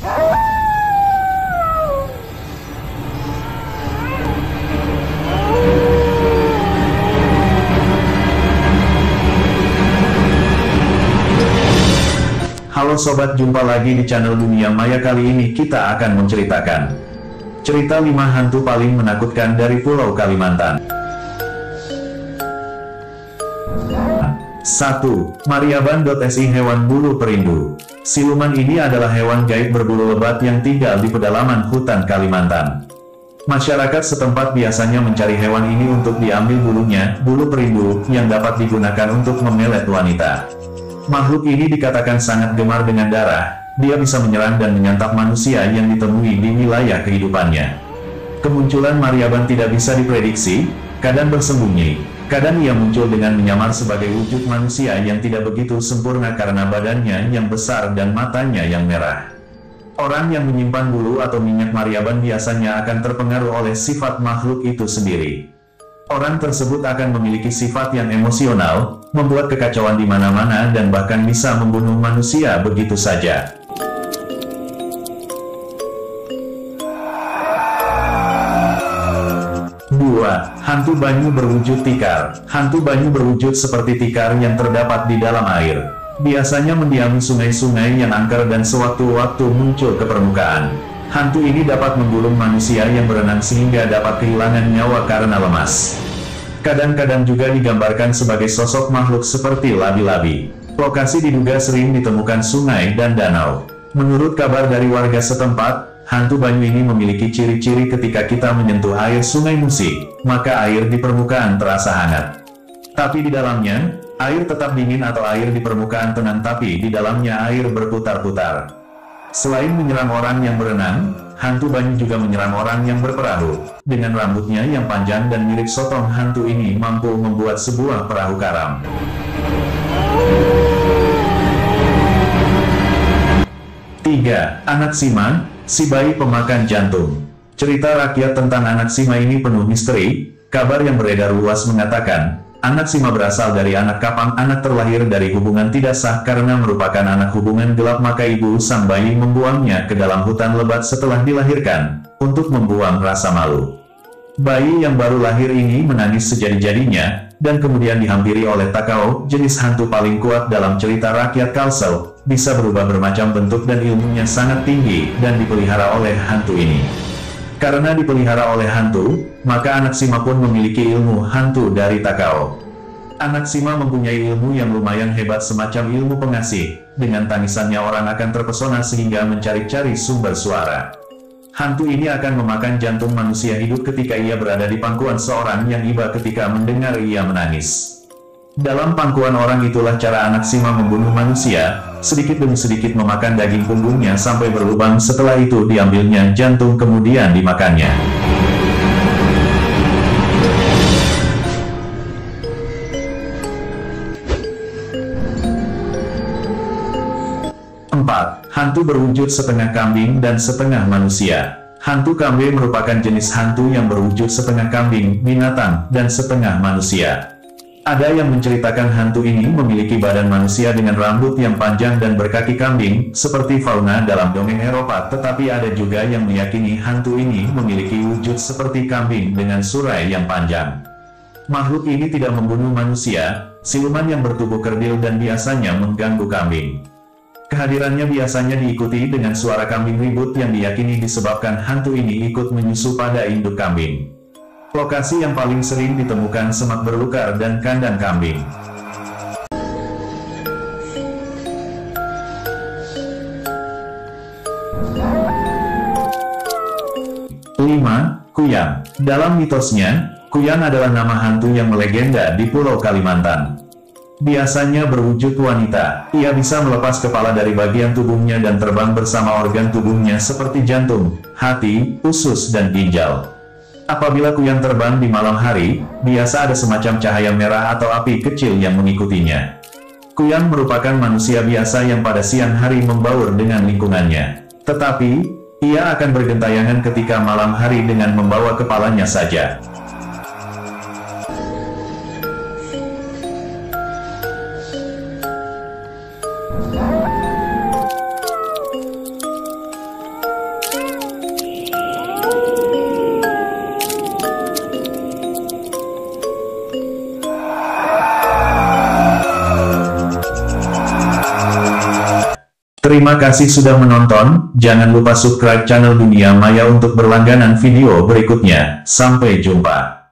Halo sobat, jumpa lagi di channel Dunia Maya. Kali ini kita akan menceritakan cerita 5 hantu paling menakutkan dari Pulau Kalimantan. 1. Mariaban.si Hewan bulu perindu. Siluman ini adalah hewan gaib berbulu lebat yang tinggal di pedalaman hutan Kalimantan. Masyarakat setempat biasanya mencari hewan ini untuk diambil bulunya, bulu perindu, yang dapat digunakan untuk memelet wanita. Makhluk ini dikatakan sangat gemar dengan darah. Dia bisa menyerang dan menyantap manusia yang ditemui di wilayah kehidupannya. Kemunculan Mariaban tidak bisa diprediksi, kadang bersembunyi, kadang ia muncul dengan menyamar sebagai wujud manusia yang tidak begitu sempurna karena badannya yang besar dan matanya yang merah. Orang yang menyimpan bulu atau minyak Mariaban biasanya akan terpengaruh oleh sifat makhluk itu sendiri. Orang tersebut akan memiliki sifat yang emosional, membuat kekacauan di mana-mana dan bahkan bisa membunuh manusia begitu saja. Dua, hantu banyu berwujud tikar. Hantu banyu berwujud seperti tikar yang terdapat di dalam air. Biasanya mendiami sungai-sungai yang angker dan sewaktu-waktu muncul ke permukaan. Hantu ini dapat menggulung manusia yang berenang sehingga dapat kehilangan nyawa karena lemas. Kadang-kadang juga digambarkan sebagai sosok makhluk seperti labi-labi. Lokasi diduga sering ditemukan sungai dan danau. Menurut kabar dari warga setempat, hantu banyu ini memiliki ciri-ciri ketika kita menyentuh air sungai Musi, maka air di permukaan terasa hangat. Tapi di dalamnya, air tetap dingin atau air di permukaan tenang tapi di dalamnya air berputar-putar. Selain menyerang orang yang berenang, hantu banyu juga menyerang orang yang berperahu. Dengan rambutnya yang panjang dan mirip sotong, hantu ini mampu membuat sebuah perahu karam. 3. Anak Sima, si bayi pemakan jantung. Cerita rakyat tentang anak Sima ini penuh misteri. Kabar yang beredar luas mengatakan, anak Sima berasal dari anak kapang. Anak terlahir dari hubungan tidak sah karena merupakan anak hubungan gelap, maka ibu sang bayi membuangnya ke dalam hutan lebat setelah dilahirkan, untuk membuang rasa malu. Bayi yang baru lahir ini menangis sejadi-jadinya, dan kemudian dihampiri oleh Takao, jenis hantu paling kuat dalam cerita rakyat Kalsel, bisa berubah bermacam bentuk dan ilmunya sangat tinggi, dan dipelihara oleh hantu ini. Karena dipelihara oleh hantu, maka anak Sima pun memiliki ilmu hantu dari Takao. Anak Sima mempunyai ilmu yang lumayan hebat semacam ilmu pengasih. Dengan tangisannya orang akan terpesona sehingga mencari-cari sumber suara. Hantu ini akan memakan jantung manusia hidup ketika ia berada di pangkuan seorang yang iba ketika mendengar ia menangis. Dalam pangkuan orang itulah cara anak Sima membunuh manusia, sedikit demi sedikit memakan daging punggungnya sampai berlubang. Setelah itu diambilnya jantung kemudian dimakannya. 4. Hantu berwujud setengah kambing dan setengah manusia. Hantu kambing merupakan jenis hantu yang berwujud setengah kambing, binatang, dan setengah manusia. Ada yang menceritakan hantu ini memiliki badan manusia dengan rambut yang panjang dan berkaki kambing, seperti fauna dalam dongeng Eropa, tetapi ada juga yang meyakini hantu ini memiliki wujud seperti kambing dengan surai yang panjang. Makhluk ini tidak membunuh manusia, siluman yang bertubuh kerdil dan biasanya mengganggu kambing. Kehadirannya biasanya diikuti dengan suara kambing ribut yang diyakini disebabkan hantu ini ikut menyusu pada induk kambing. Lokasi yang paling sering ditemukan semak belukar dan kandang kambing. 5. Kuyang. Dalam mitosnya, Kuyang adalah nama hantu yang melegenda di Pulau Kalimantan. Biasanya berwujud wanita. Ia bisa melepas kepala dari bagian tubuhnya dan terbang bersama organ tubuhnya seperti jantung, hati, usus, dan ginjal. Apabila Kuyang terbang di malam hari, biasa ada semacam cahaya merah atau api kecil yang mengikutinya. Kuyang merupakan manusia biasa yang pada siang hari membaur dengan lingkungannya. Tetapi, ia akan bergentayangan ketika malam hari dengan membawa kepalanya saja. Terima kasih sudah menonton, jangan lupa subscribe channel Dunia Maya untuk berlangganan video berikutnya. Sampai jumpa.